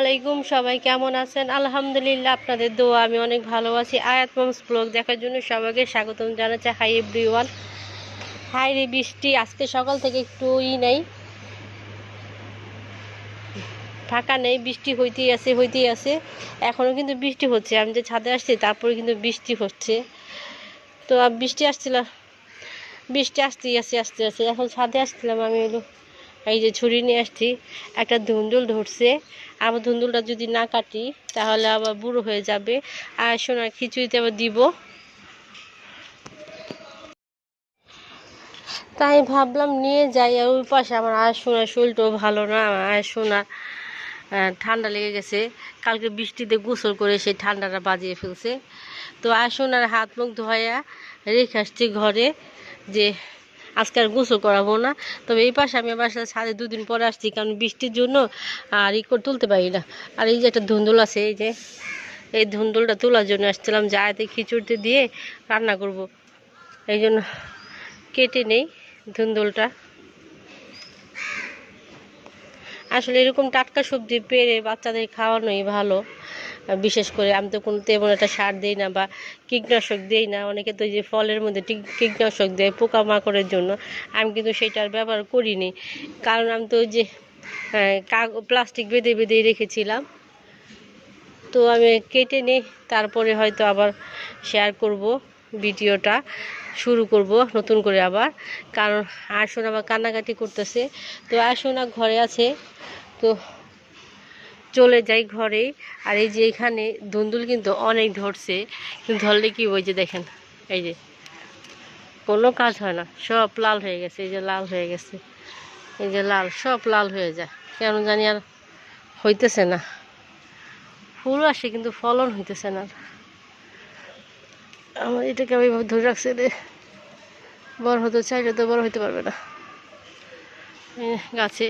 আলাইকুম, সবাই কেমন আছেন? আলহামদুলিল্লাহ, আপনাদের দোয়া আমি অনেক ভালো আছি। আয়াত মমস ব্লগ দেখার জন্য সবাইকে স্বাগতম জানাচ্ছি। Hi everyone. হাই রে বৃষ্টি, আজকে সকাল থেকে একটু নেই, ফাঁকা নেই, বৃষ্টি হইতেই আছে। এখনও কিন্তু বৃষ্টি হচ্ছে। আমি যে ছাদে আসছি তারপরে কিন্তু বৃষ্টি হচ্ছে। তো বৃষ্টি আসতেই আস্তে আস্তে। এখন ছাদে আসছিলাম আমি, এই যে ছুরি নিয়ে আসছি, একটা ধুন্দুল ধরছে। আবার ধুন্দুলটা যদি না কাটি তাহলে আবার বুড়ো হয়ে যাবে। আর সোনার খিচুড়িতে আবার দিব। তাই ভাবলাম নিয়ে যাই। আর ওই পাশে আমার সোনার শরীরটাও ভালো না। আমার সোনার ঠান্ডা লেগে গেছে। কালকে বৃষ্টিতে গোসল করে সেই ঠান্ডাটা বাজিয়ে ফেলছে। তো সোনার হাত মুখ ধোয়া রেখে আসছি ঘরে, যে আজকে আর গোসল করাবো না। তবে এই পাশে আমি আবার ছাদে দুদিন পরে আসছি, কারণ বৃষ্টির জন্য আর করে তুলতে পারি না। আর এই যে একটা ধুন্দুল আছে, এই ধুন্দুলটা তোলার জন্য আসছিলাম, যে আয়াতে খিচুড়িতে দিয়ে রান্না করব। এই জন্য কেটে নেই ধুন্দুলটা। আসলে এরকম টাটকা সবজি পেরে বাচ্চাদের খাওয়ানোই ভালো। বিশেষ করে আমি তো কোনো তেমন একটা সার দিই না বা কীটনাশক দিই না। অনেকে তো যে ফলের মধ্যে কীটনাশক দেয় পোকামাকড়ের জন্য, আমি কিন্তু সেটার ব্যবহার করিনি। কারণ আমি তো ওই যে প্লাস্টিক বেঁধে রেখেছিলাম। তো আমি কেটে নিই, তারপরে হয়তো আবার শেয়ার করব, ভিডিওটা শুরু করব নতুন করে আবার। কারণ আসুন আবার কান্নাকাটি করতেছে। তো আসুন ঘরে আছে, তো চলে যাই ঘরে। আর এই যে এখানে ধুন্দুল কিন্তু অনেক ধরছে, কিন্তু ধরলে কি ওই যে দেখেন, এই যে কোনো কাজ হয় না, সব লাল হয়ে গেছে। এই যে লাল হয়ে গেছে, এই যে লাল, সব লাল হয়ে যায়। কেন জানি আর হইতেছে না। ফুল আসে কিন্তু ফলন হইতেছে না। আমার এটাকে আমি ধরে রাখছে রে, বড় হতে চাইলে তো বড় হইতে পারবে না গাছে।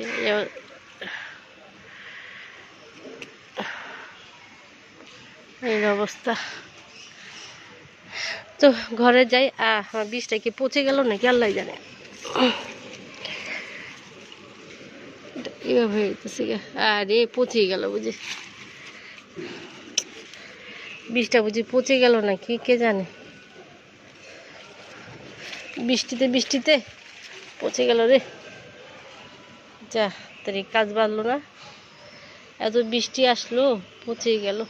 এই অবস্থা। তো ঘরে যাই। আমার বীজটা কি পচে গেল নাকি আল্লাহ জানে। এভাবে হইতেছে, আরে পচে গেল বুঝি, বীজটা বুঝি পচে গেল নাকি কে জানে। বৃষ্টিতে পচে গেল রে। যা তারি কাজ বাড়লো না, এত বৃষ্টি আসলো, পচে গেল।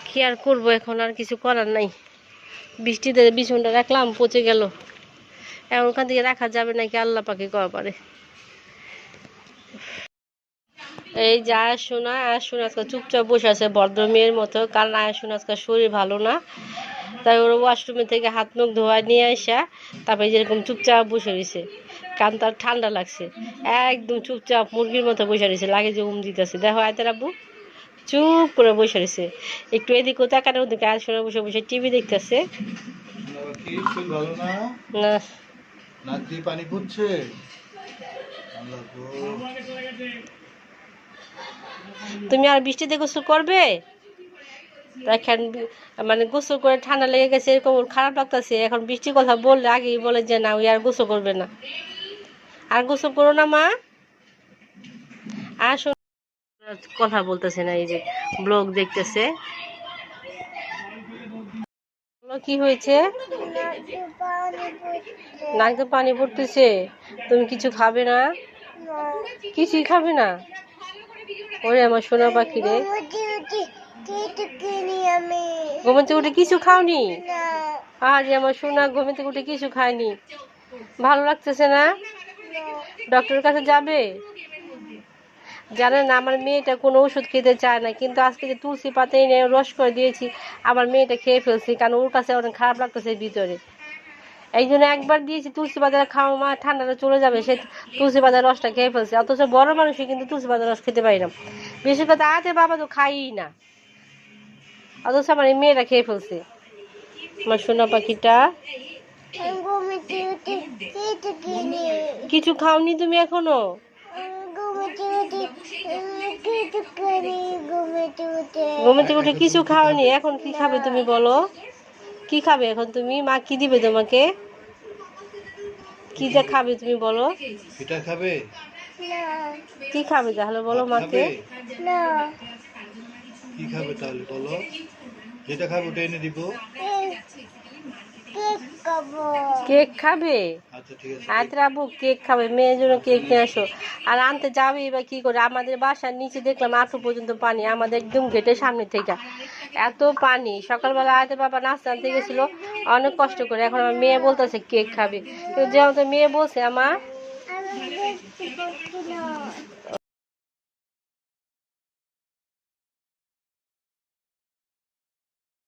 কি আর করবো, এখন আর কিছু করার নাই। বৃষ্টিতে বিছুনটা রাখলাম, পচে গেল। এখন ওখান থেকে রাখা যাবে নাকি আল্লাহ পাকে কওয়া পারে। এই যে আয়াসোনা আজকে চুপচাপ বসে আছে ভদ্র মেয়ের মতো। কারণ আয়াসোনা আজকে শরীর ভালো না, তাই ওর ওয়াশরুমে থেকে হাত মুখ ধোয়া নিয়ে আসা, তারপরে যেরকম চুপচাপ বসে রয়েছে। কারণ তার ঠান্ডা লাগছে, একদম চুপচাপ মুরগির মতো বসে রয়েছে, লাগে যে দিতেছে। দেখো আয়তার আব্বু চুপ করে বসে রয়েছে, একটু এদিক তাকানো ওদিকে। আয়াসোনা বসে বসে টিভি দেখতেছে। না পানি পড়ছে। তুমি আর বৃষ্টিতে গোসল করবে? দেখেন মানে গোসল করে ঠান্ডা লেগে গেছে, এরকম খারাপ লাগতেছে। এখন বৃষ্টির কথা বললে আগেই বলে যে না, ওই আর গোসল করবে না। আর গোসল করো না মা। আর কথা বলতেছে না, এই যে ব্লগ দেখতেছে। কি হয়েছে? নাকে পানি পড়তেছে। তুমি কিছু খাবে না? কিছুই খাবে না? ওরে আমার সোনা পাখি রে, ঘুমাতে উঠে কিছু খাওনি? আরে আমার সোনা ঘুমাতে উঠে কিছু খায়নি, ভালো লাগতেছে না? ডক্টরের কাছে যাবে? জানেন আমার মেয়েটা কোনো ওষুধ খেতে চায় না, কিন্তু আজকে যে তুলসী পাতা এনে রস করে দিয়েছি, আমার মেয়েটা খেয়ে ফেলছি। কারণ ওর কাছে অনেক খারাপ লাগতেছে ভিতরে। এই জন্য একবার দিয়েছি তুলসী পাতাটা খাও মা, ঠান্ডাটা চলে যাবে। সে তুলসী পাতার রসটা খেয়ে ফেলছে। অথচ বড় মানুষই কিন্তু তুলসী পাতার রস খেতে পারি না। বিশেষ করে আতে বাবা তো খাই না, অথচ আমার এই মেয়েটা খেয়ে ফেলছে। আমার সোনা পাখিটা, কিছু খাওনি তুমি এখনো? ঘুমাতে উঠে কিছু খাওনি, এখন কি খাবে তুমি বলো? কি খাবে এখন তুমি? মা কি দিবে তোমাকে? কি যা খাবে তুমি বলো? পিঠা খাবে? কি খাবে তাহলে বলো মাকে? কি খাবে তাহলে বলো? যেটা খাবে ওটা এনে দিব। কেক খাবে? আচ্ছা ঠিক আছে। আচ্ছা আব্বু কেক খাবে, মেয়ের জন্য কেক নিয়ে আসো। আর আনতে যাবে বা কি করে? আমাদের বাসার নিচে দেখলাম আঁটু পর্যন্ত পানি, আমাদের একদম গেটের সামনে থেকে এত পানি। সকালবেলা আয়তে বাবা নাস্তা আনতে গেছিল অনেক কষ্ট করে, এখন আমার মেয়ে বলতেছে কেক খাবে। কিন্তু যেহেতু মেয়ে বলছে আমার